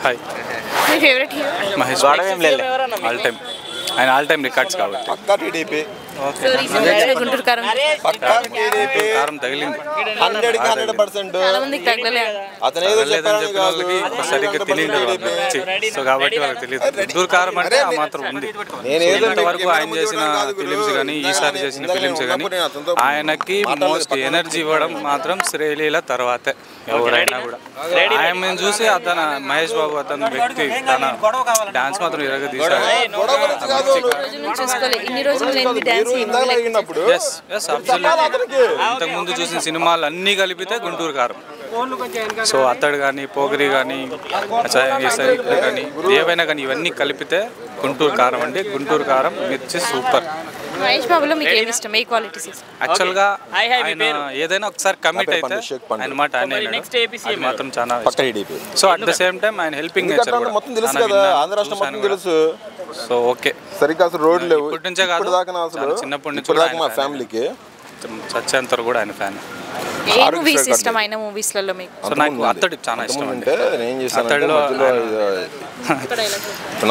Hi. మీ favourite hero? Mahesh all time. ఆయన all time records కాబట్టి. పక్కా టీడీపీ. సో రీసెంట్గా గుంటూరు కారం పక్కా టీడీపీ. కారం తగిలింది 100% చాలా మందికి తగలలే. అతను ఏదో చెప్పారని కాదు, సరిగ్గా తెలియదు సో కాబట్టి వాళ్ళకి తెలియదు. గుంటూరు కారం అంటే ఆ మాత్రం ఉంది. ఇంతవరకు ఆయన చేసిన ఫిలిమ్స్ కానీ ఈసారి చేసిన ఫిలిమ్స్ కానీ ఆయనకి మోస్ట్ ఎనర్జీ ఇవ్వడం మాత్రం శ్రేలీల తర్వాతే ఎవరైనా కూడా. ఆయన చూసి అతను మహేష్ బాబు అతను వ్యక్తి తన డాన్స్ మాత్రం ఇరగ తీశారు. ఇంతకుముందు చూసిన సినిమాలు అన్నీ కలిపితే గుంటూరు కారం. సో అతడు కానీ పోగిరి కానీ కానీ ఏవైనా కానీ ఇవన్నీ కలిపితే గుంటూరు కారం అండి. గుంటూరు కారం మిర్చి సూపర్. మహేష్ బాబులో మీకు ఏమి ఇష్టం? ఏ క్వాలిటీస్? యాక్చువల్గా ఆయన ఏదైనా ఒకసారి కమిట్ అయితే ఆయన మాట ఆయన మాత్రం చాలా. So at the same time ఆయన హెల్పింగ్ నేచర్ మొత్తం తెలుసు కదా, ఆంధ్ర రాష్ట్రం మొత్తం తెలుసు. సో ఓకే సరిగ్గా అసలు రోడ్లు లేవు ఇప్పటి నుంచే కాదు, చిన్నప్పటి నుంచి మా ఫ్యామిలీకి చచ్చేంత కూడా ఆయన ఫ్యాన్. ఏ మూవీస్ ఇష్టం ఆయన మూవీస్లలో మీకు? సో నాకు అతడు చాలా ఇష్టం అంటే నేను చేశాను.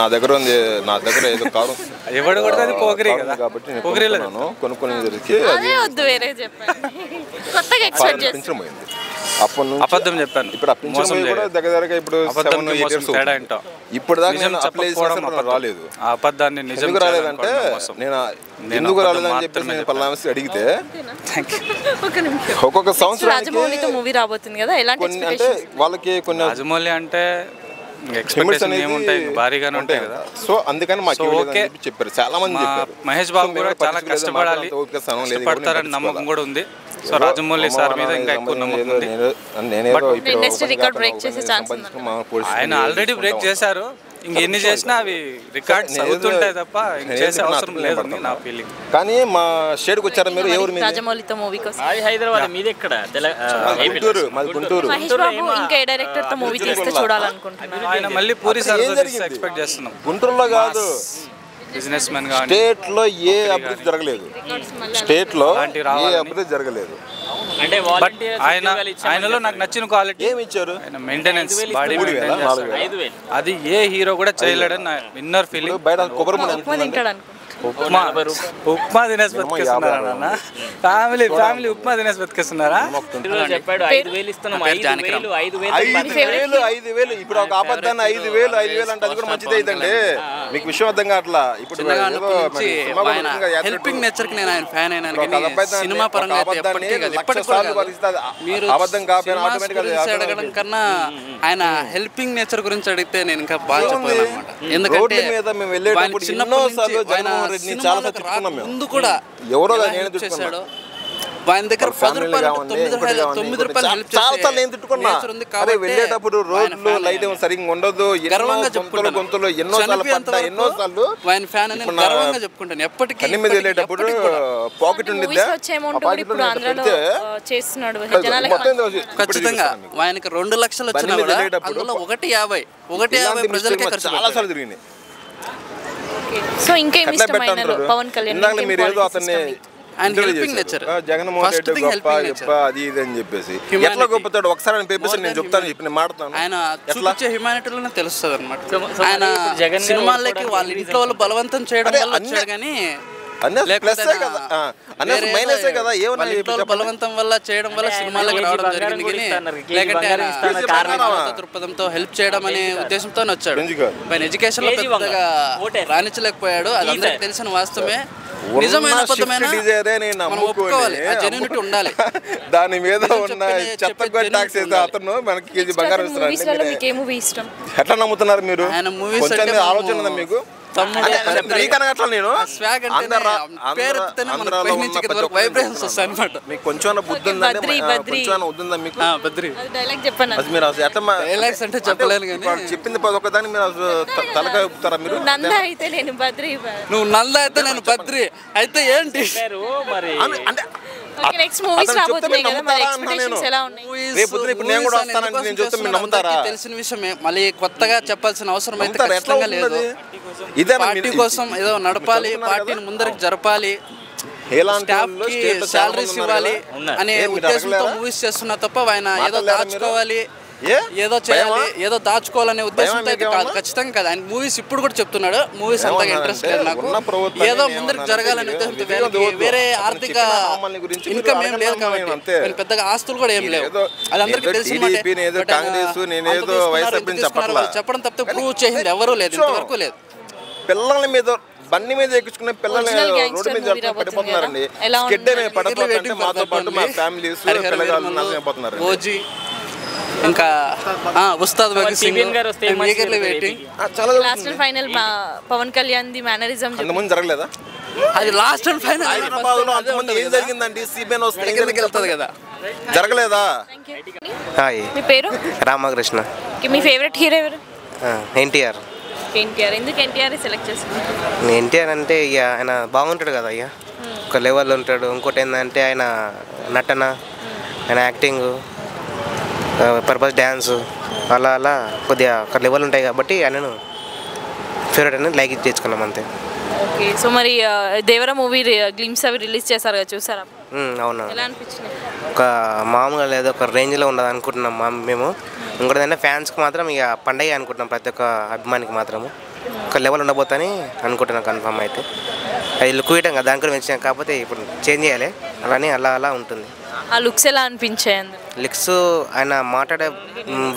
నా దగ్గర ఉంది, నా దగ్గర ఏదో కారం ఎవడు కూడా అది పోగిరి కదా కాబట్టి కొనుక్కొని వద్దు వేరే చెప్పండి. కొత్తగా ఎక్స్పెక్ట్ చేస్తాను. అబద్ధం చెప్పాను. ఇప్పుడు దగ్గరగా ఇప్పుడు ఇప్పుడు దాకా రాలేదు. ఆ అబద్ధాన్ని నిజం రాలేదంటే నేను ఎందుకు రాలేదని చెప్పేసి పలానా అడిగితే ఒక్కొక్క సంవత్సరం రాజమౌళితో మూవీ రాబోతుంది కదా, ఎలాంటి అంటే వాళ్ళకి కొన్ని రాజమౌళి అంటే ఎక్స్పెక్టేషన్ ఏముంటాయి, భారీగానే ఉంటాయి కదా. సో అందుకని మాకు చెప్పారు, చాలా మంది చెప్పారు. మహేష్ బాబు కూడా చాలా కష్టపడాలి, కష్టపడతారని నమ్మకం కూడా ఉంది. సో రాజమౌళి సార్ మీద ఇంకా ఎక్కువ నమ్మకం ఉంది. ఆయన ఆల్రెడీ బ్రేక్ చేశారు, ఇంకెన్ని చేసినా అవి రికార్డ్స్ అవుతుంటాయి తప్ప చేసే అవసరం లేదు నా ఫీలింగ్. కానీ మా షేడ్కి వచ్చారా మీరు? ఎవరు రాజమౌళితో మూవీ కోసం? హైదరాబాద్ మీది ఎక్కడ? గుంటూరు. మాది గుంటూరు. మహేష్ బాబు ఇంకా ఏ డైరెక్టర్ తో మూవీ తీస్తే చూడాలనుకుంటున్నాను. ఆయన మళ్ళీ పూరి సార్ ఎక్స్పెక్ట్ చేస్తున్నాం. గుంటూరులో కాదు, బిజినెస్ మ్యాన్ గా స్టేట్ లో ఏ అభివృద్ధి జరగలేదు, స్టేట్ లో ఏ అభివృద్ధి జరగలేదు. అంటే ఆయనలో నాకు నచ్చిన క్వాలిటీ ఏమి ఇచ్చారు? ఆయన మెయింటెనెన్స్, బాడీ మెయింటైన్ చేస్తాడు. అది ఏ హీరో కూడా చేయలేడని నా ఇన్నర్ ఫీలింగ్. బయట కొబ్బరి ఉప్మా తినేసి బతికేస్తున్నారా? ఫ్యామిలీ ఉప్మా తినేసి బతికేస్తున్నారా? చెప్పాడు 5,000 ఇస్తున్నాం. 5,000 ఇప్పుడు ఒక అబద్ధాన్ని 5,000 అంటే అది కూడా మంచిది అయితండి. మీకు విషయం అర్థం కావట్లా. ఇప్పుడు హెల్పింగ్ నేచర్ కి నేను ఆయన ఫ్యాన్ అయినాను. సినిమా పరంగా అబద్ధం అడగడం కన్నా ఆయన హెల్పింగ్ నేచర్ గురించి అడిగితే నేను ఇంకా బాగా చెప్పాను అనమాట. ఎందుకంటే ముందు కూడా ఎవరో చేశాడు. ఆయన దగ్గర 10 రూపాయలు 9 రూపాయలు హెల్ప్ చేశాడు. వెళ్ళేటప్పుడు రోడ్లు లైట్ సరిగ్గా ఉండదు, గర్వంగా చెప్పుకుంటాను. ఆయన ఫ్యాన్ అని గర్వంగా చెప్పుకుంటాను ఎప్పటికీ. వెళ్ళేటప్పుడు పాకెట్ ఉండిద్ది, ఖచ్చితంగా ఆయనకి 2 లక్షలు వచ్చినా కూడా అందులో 1.50 ప్రజలకే ఖర్చు. చాలా సార్లు తిరిగినాయి. సో ఇంకేం ఇష్టం పవన్ కళ్యాణ్? మీరు ఏదో అతన్ని జగన్మోహన్ రెడ్డి గొప్ప అది ఇది అని చెప్పేసి ఎట్లా గొప్పతాడు ఒకసారి అని చెప్పేసి నేను చెప్తాను, చెప్పి నేను మాట్లాడతాను. ఆయన చూపించే హ్యుమానిటీలోనే తెలుస్తుంది అనమాట. ఆయన సినిమాలకి వాళ్ళ ఇంట్లో వాళ్ళు బలవంతం చేయడం వల్ల వచ్చాడు కానీ బలవంతం వల్ల చేయడం వల్ల సినిమాలకు రావడం జరిగింది. లేకంటే దృక్పథంతో హెల్ప్ చేయడం అనే ఉద్దేశంతో వచ్చాడు. ఆయన ఎడ్యుకేషన్ లో పెద్దగా రాణించలేకపోయాడు, అది అందరికి తెలిసిన వాస్తవమే. నిజమైన మనం ఒప్పుకోవాలి, ఆ జెన్యూనిటీ ఉండాలి. దాని మీద ఉన్న అతను మనకి బంగారం ఎట్లా నమ్ముతున్నారు మీరు? ఆయన మూవీస్ ఆలోచన ఉందా మీకు? వైబ్రేషన్స్ వస్తాయి అనమాట. మీకు కొంచెం బుద్ధి ఉందా మీకు? డైలాగ్స్ అంటే చెప్పలేను కానీ చెప్పింది ఒకదాన్ని మీరు తలకాయ ఊపుతారా మీరు? నువ్వు నంద అయితే నేను బద్రి అయితే ఏంటి అంటే తెలిసిన విషయమే, మళ్ళీ కొత్తగా చెప్పాల్సిన అవసరం అయితే లేదు. పార్టీ కోసం ఏదో నడపాలి, పార్టీని ముందరికి జరపాలి, సాలరీస్ ఇవ్వాలి అనే ఉద్దేశంతో మూవీస్ చేస్తున్నా తప్ప ఆయన ఏదో దాచుకోవాలి, ఏదో చేయాలి ఏదో దాచుకోవాలనే ఉద్దేశంతో అయితే కాదు, ఖచ్చితంగా కాదు. ఆయన మూవీస్ ఇప్పుడు కూడా చెప్తున్నాడు, మూవీస్ అంతగా ఇంట్రెస్ట్ లేదు నాకు, ఏదో ముందరికి జరగాలనే ఉద్దేశంతో. వేరే ఆర్థిక ఇన్కమ్ ఏం లేదు కాబట్టి పెద్దగా ఆస్తులు కూడా ఏం లేవు, అది అందరికీ తెలిసిన చెప్పడం తప్పితే ప్రూవ్ చేసింది ఎవరూ లేదు, ఇంతవరకు లేదు. పిల్లల మీద బండి మీద ఎక్కించుకునే పిల్లల్ని రోడ్డు మీద పడిపోతున్నారండి. మాతో పాటు మా ఫ్యామిలీస్ పిల్లగాళ్ళు నాశనం అయిపోతున్నారు. ఓజీ ఇంకా Ustaad Bhagat Singh last and final Pawan Kalyan ది మేనరిజం ముందు జరగలేదా? అది లాస్ట్ అండ్ ఫైనల్ ఏం జరిగిందండి? సిబిఎన్ వస్తే వెళ్తుంది కదా, జరగలేదా? మీ పేరు? రామకృష్ణ. మీ ఫేవరెట్ హీరో ఎవరు? ఎన్టీఆర్. ఎన్టీఆర్ ఎందుకు ఎన్టీఆర్ సెలెక్ట్ చేసుకున్నారు? ఎన్టీఆర్ అంటే ఇక ఆయన బాగుంటాడు కదా, ఇక ఒక లెవెల్లో ఉంటాడు. ఇంకోటి ఏంటంటే ఆయన నటన, ఆయన యాక్టింగ్, పర్పస్ డ్యాన్స్ అలా అలా కొద్దిగా ఒక లెవెల్ ఉంటాయి కాబట్టి ఆయనను ఫేవరెట్ అని లైక్ చేసుకున్నాం అంతే. ఓకే. సో మరి దేవర మూవీ గ్లిమ్స్ అవి రిలీజ్ చేశారు కదా, చూసారా? అవునా, ఎలా అనిపించింది? ఒక మామూలుగా లేదు, ఒక రేంజ్లో ఉండదు అనుకుంటున్నాం మేము. ఇంకోటి ఏంటంటే ఫ్యాన్స్కి మాత్రం ఇక పండగ అనుకుంటున్నాం, ప్రతి ఒక్క అభిమానికి మాత్రము ఒక లెవెల్ ఉండబోతుందని అనుకుంటున్నాం. కన్ఫర్మ్ అయితే అది లుక్ వేయటం కదా, దాని కూడా పెంచాం, కాకపోతే ఇప్పుడు చేంజ్ చేయాలి, అలానే అలా అలా ఉంటుంది. ఆ లుక్స్ ఎలా అనిపించాయి? లుక్స్ ఆయన మాట్లాడే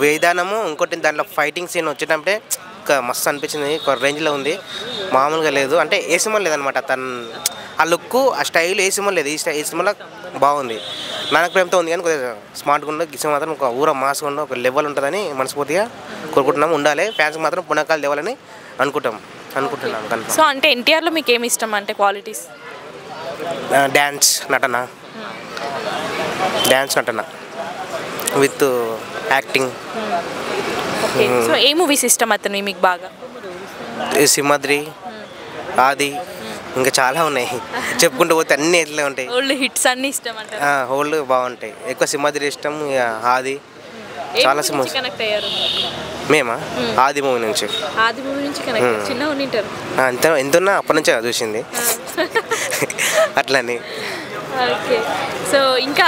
విధానము, ఇంకోటి దాంట్లో ఫైటింగ్ సీన్ వచ్చేటప్పుడే ఒక మస్తు అనిపించింది, ఒక రేంజ్లో ఉంది, మామూలుగా లేదు. అంటే ఏ సినిమా లేదనమాట, తను ఆ లుక్ ఆ స్టైల్ ఏ సినిమా లేదు, ఈ సినిమాలో బాగుంది. నానక ప్రేమతో ఉంది కానీ కొద్దిగా స్మార్ట్గా ఉండదు, గిసం మాత్రం ఒక ఊర మాస్గా ఉండదు, ఒక లెవెల్ ఉంటుందని మనస్ఫూర్తిగా కోరుకుంటున్నాం. ఉండాలి ఫ్యాన్స్కి మాత్రం పుణకాలు తేవాలని అనుకుంటున్నాం. సో అంటే ఎన్టీఆర్లో మీకు ఏమి ఇష్టం అంటే క్వాలిటీస్? డ్యాన్స్ నటన with acting. So A movies ఇష్టం అతను మీకు బాగా? సింహాద్రి, ఆది, ఇంకా చాలా ఉన్నాయి, చెప్పుకుంటూ పోతే అన్ని ఎట్లా ఉంటాయి. ఓల్డ్ హిట్స్ అన్ని ఇష్టం అంటారు? ఓల్డ్ బాగుంటాయి, ఎక్కువ సింహాద్రి ఇష్టం, ఆది చాలా సినిమా. కనెక్ట్ అయ్యారు మేమా? ఆది మూవీ నుంచి. ఆది మూవీ నుంచి కనెక్ట్, చిన్నగా ఉంటారు అంత ఎంతున్నా అప్పటి నుంచే చూసింది అట్లని. ఓకే. సో ఇంకా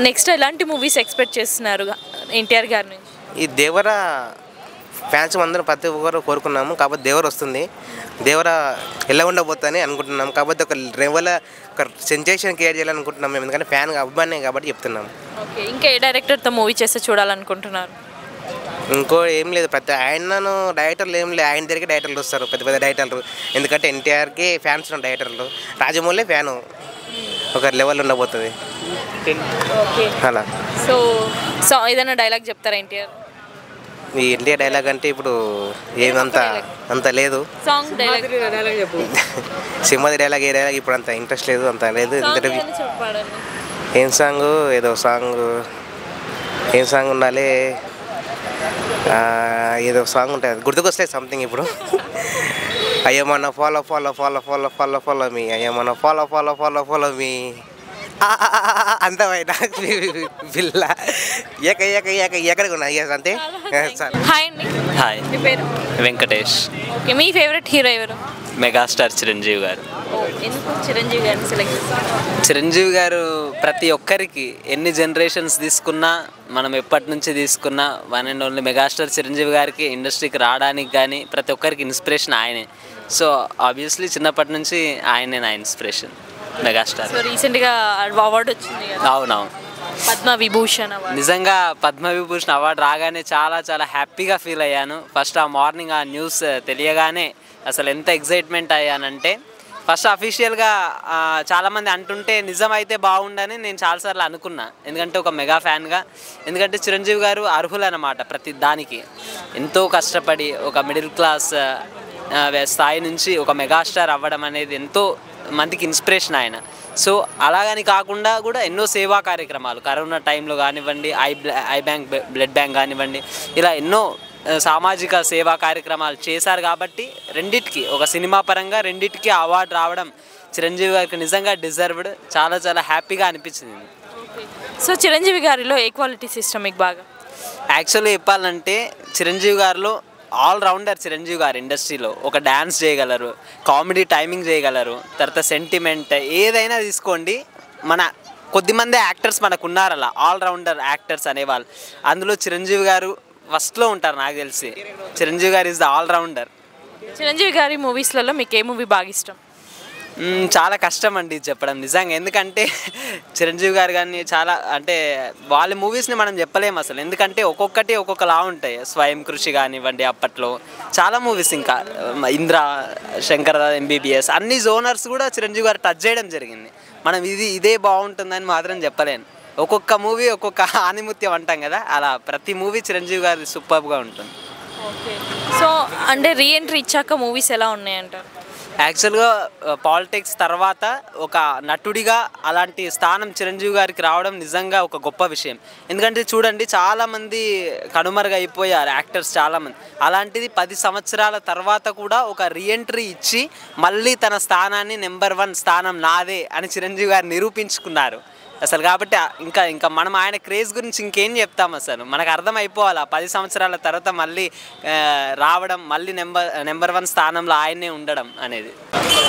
నెక్స్ట్ ఎలాంటి మూవీస్ ఎక్స్పెక్ట్ చేస్తున్నారు ఎన్టీఆర్ గారి నుంచి? ఈ దేవర ఫ్యాన్స్ అందరం ప్రతి ఒక్కరు కోరుకున్నాము, కాకపోతే దేవర వస్తుంది, దేవర ఎలా ఉండబోతుందని అనుకుంటున్నాం. కాకపోతే ఒక లెవెల్ ఒక సెన్సేషన్ క్రియేట్ చేయాలనుకుంటున్నాం మేము, ఎందుకంటే ఫ్యాన్ అభిమానే కాబట్టి చెప్తున్నాం. ఓకే. ఇంకా ఏ డైరెక్టర్తో మూవీ చేస్తే చూడాలనుకుంటున్నారు? ఇంకో ఏం లేదు, ప్రతి ఆయనను డైరెక్టర్లు ఏం లేదు, ఆయన దగ్గరికి డైరెక్టర్లు వస్తారు, పెద్ద పెద్ద డైరెక్టర్లు. ఎందుకంటే ఎన్టీఆర్కి ఫ్యాన్స్ ఉన్న డైరెక్టర్లు, రాజమౌళి ఫ్యాను, ఒక లెవెల్ ఉండబోతుంది అలా. సో ఏదైనా డైలాగ్ చెప్తారా ఎన్టీఆర్? ఈ ఎన్టీఆర్ డైలాగ్ అంటే ఇప్పుడు అంత లేదు. సాంగ్ డైలాగ్ సింహాది డైలాగ్, ఏ డైలాగ్ ఇప్పుడు అంత ఇంట్రెస్ట్ లేదు, అంత లేదు. ఏం సాంగ్ ఉండాలి, ఏదో సాంగ్ ఉంటుంది గుర్తుకొస్తాయి సంథింగ్ ఇప్పుడు. అయ్యమన్నా ఫాలో మీ, అయ్యమన్నా ఫాలో మీ అంత బయట పిల్ల ఎక్కడికి ఉన్నా అంతే. హాయ్ అండి. హాయ్, మీ పేరు? వెంకటేష్. ఓకే. మీ ఫేవరెట్ హీరో ఎవరు? మెగాస్టార్ చిరంజీవి గారు. ఎందుకు చిరంజీవి గారిని సెలెక్ట్ చేస్తారు? చిరంజీవి గారు ప్రతి ఒక్కరికి ఎన్ని జనరేషన్స్ తీసుకున్నా, మనం ఎప్పటి నుంచి తీసుకున్నా, one and only megastar Chiranjeevi గారికి ఇండస్ట్రీకి రావడానికి కానీ ప్రతి ఒక్కరికి ఇన్స్పిరేషన్ ఆయనే. సో ఆబ్వియస్లీ చిన్నప్పటి నుంచి ఆయనే నా ఇన్స్పిరేషన్, మెగాస్టార్. సో రీసెంట్గా అవార్డు వచ్చింది కదా? అవునవును, పద్మవిభూషణ్ అవార్డు. నిజంగా పద్మవిభూషణ్ అవార్డు రాగానే చాలా హ్యాపీగా ఫీల్ అయ్యాను. ఫస్ట్ ఆ మార్నింగ్ ఆ న్యూస్ తెలియగానే అసలు ఎంత ఎగ్జైట్మెంట్ అయ్యానంటే, ఫస్ట్ అఫీషియల్గా చాలామంది అంటుంటే నిజమైతే బాగుండని నేను చాలాసార్లు అనుకున్నా, ఎందుకంటే ఒక మెగా ఫ్యాన్గా. ఎందుకంటే చిరంజీవి గారు అర్హులన్నమాట ప్రతి దానికి. ఎంతో కష్టపడి ఒక మిడిల్ క్లాస్ స్థాయి నుంచి ఒక మెగాస్టార్ అవ్వడం అనేది ఎంతో మందికి ఇన్స్పిరేషన్ ఆయన. సో అలాగని కాకుండా కూడా ఎన్నో సేవా కార్యక్రమాలు కరోనా టైంలో కానివ్వండి, బ్లడ్ బ్యాంక్ కానివ్వండి, ఇలా ఎన్నో సామాజిక సేవా కార్యక్రమాలు చేశారు. కాబట్టి రెండిటికి, ఒక సినిమా పరంగా రెండిటికి అవార్డు రావడం చిరంజీవి గారికి నిజంగా డిజర్వ్డ్. చాలా హ్యాపీగా అనిపించింది. సో చిరంజీవి గారిలో ఏ క్వాలిటీస్ ఇష్టం మీకు బాగా? యాక్చువల్లీ చెప్పాలంటే చిరంజీవి గారిలో ఆల్రౌండర్ చిరంజీవి గారు. ఇండస్ట్రీలో ఒక డ్యాన్స్ చేయగలరు, కామెడీ టైమింగ్ చేయగలరు, తర్వాత సెంటిమెంట్ ఏదైనా తీసుకోండి, మన కొద్దిమంది యాక్టర్స్ మనకు ఉన్నారు అలా ఆల్రౌండర్ యాక్టర్స్ అనేవాళ్ళు. అందులో చిరంజీవి గారు ఫస్ట్లో ఉంటారు నాకు తెలిసి. చిరంజీవి గారు ఈజ్ ద ఆల్రౌండర్. చిరంజీవి గారి మూవీస్లలో మీకు ఏ మూవీ బాగా ఇష్టం? చాలా కష్టం అండి చెప్పడం నిజంగా. ఎందుకంటే చిరంజీవి గారు కానీ చాలా అంటే వాళ్ళ మూవీస్ని మనం చెప్పలేము అసలు. ఎందుకంటే ఒక్కొక్కటి ఒక్కొక్కలా ఉంటాయి. స్వయం కృషి కానివ్వండి, అప్పట్లో చాలా మూవీస్, ఇంకా ఇంద్ర, శంకర్ ఎంబీబీఎస్, అన్ని జోనర్స్ కూడా చిరంజీవి గారు టచ్ చేయడం జరిగింది. మనం ఇదే బాగుంటుందని మాత్రం చెప్పలేను. ఒక్కొక్క మూవీ ఒక్కొక్క ఆనిముత్యం అంటాం కదా, అలా ప్రతి మూవీ చిరంజీవి గారి సూపర్గా ఉంటుంది. ఓకే. సో అంటే రీఎంట్రీ ఇచ్చాక మూవీస్ ఎలా ఉన్నాయంటారు? యాక్చువల్గా పాలిటిక్స్ తర్వాత ఒక నటుడిగా అలాంటి స్థానం చిరంజీవి గారికి రావడం నిజంగా ఒక గొప్ప విషయం. ఎందుకంటే చూడండి, చాలామంది కనుమరుగైపోయారు యాక్టర్స్ చాలామంది. అలాంటిది 10 సంవత్సరాల తర్వాత కూడా ఒక రీఎంట్రీ ఇచ్చి మళ్ళీ తన స్థానాన్ని నెంబర్ 1 స్థానం నాదే అని చిరంజీవి గారు నిరూపించుకున్నారు అసలు. కాబట్టి ఇంకా మనం ఆయన క్రేజ్ గురించి ఇంకేం చెప్తాం అసలు. మనకు అర్థమైపోవాలి 10 సంవత్సరాల తర్వాత మళ్ళీ రావడం, మళ్ళీ నెంబర్ 1 స్థానంలో ఆయనే ఉండడం అనేది.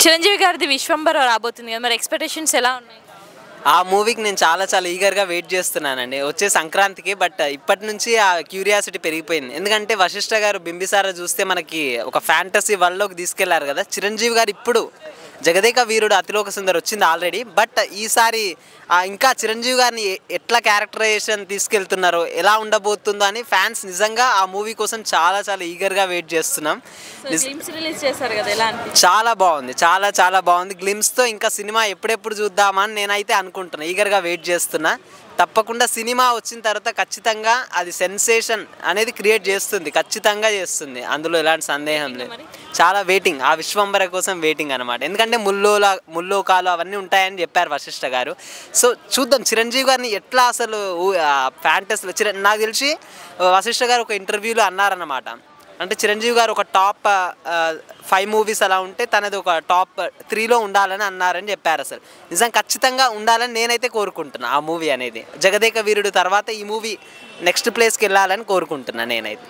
చిరంజీవి గారిది విశ్వంబర రాబోతుంది కదా, మరి ఎక్స్పెక్టేషన్స్ ఎలా ఉన్నాయి? ఆ మూవీకి నేను చాలా ఈగర్గా వెయిట్ చేస్తున్నానండి వచ్చే సంక్రాంతికి. బట్ ఇప్పటి నుంచి ఆ క్యూరియాసిటీ పెరిగిపోయింది. ఎందుకంటే వశిష్ఠ గారు బింబిసారా చూస్తే మనకి ఒక ఫ్యాంటసీ వరల్డ్లోకి తీసుకెళ్లారు కదా. చిరంజీవి గారు ఇప్పుడు జగదేక వీరుడు అతిలోక సుందరి వచ్చింది ఆల్రెడీ. బట్ ఈసారి ఇంకా చిరంజీవి గారిని ఎట్లా క్యారెక్టరైజేషన్ తీసుకెళ్తున్నారో, ఎలా ఉండబోతుందో అని ఫ్యాన్స్ నిజంగా ఆ మూవీ కోసం చాలా ఈగర్గా వెయిట్ చేస్తున్నాం. చాలా బాగుంది, చాలా బాగుంది. గ్లిమ్స్తో ఇంకా సినిమా ఎప్పుడెప్పుడు చూద్దామని నేనైతే అనుకుంటున్నా, ఈగర్గా వెయిట్ చేస్తున్నా. తప్పకుండా సినిమా వచ్చిన తర్వాత ఖచ్చితంగా అది సెన్సేషన్ అనేది క్రియేట్ చేస్తుంది, ఖచ్చితంగా చేస్తుంది, అందులో ఎలాంటి సందేహం లేదు. చాలా వెయిటింగ్, ఆ విశ్వంబర కోసం వెయిటింగ్ అనమాట. ఎందుకంటే ముల్లోకాలు అవన్నీ ఉంటాయని చెప్పారు వశిష్ఠ గారు. సో చూద్దాం చిరంజీవి గారిని ఎట్లా అసలు ఫ్యాంటసీలో. నాకు తెలిసి వశిష్ఠ గారు ఒక ఇంటర్వ్యూలో అన్నారన్నమాట, అంటే చిరంజీవి గారు ఒక టాప్ 5 మూవీస్ అలా ఉంటే తనది ఒక టాప్ 3లో ఉండాలని అన్నారని చెప్పారు. అసలు నిజంగా ఖచ్చితంగా ఉండాలని నేనైతే కోరుకుంటున్నా. ఆ మూవీ అనేది జగదేక వీరుడు తర్వాత ఈ మూవీ నెక్స్ట్ ప్లేస్కి వెళ్ళాలని కోరుకుంటున్నా నేనైతే.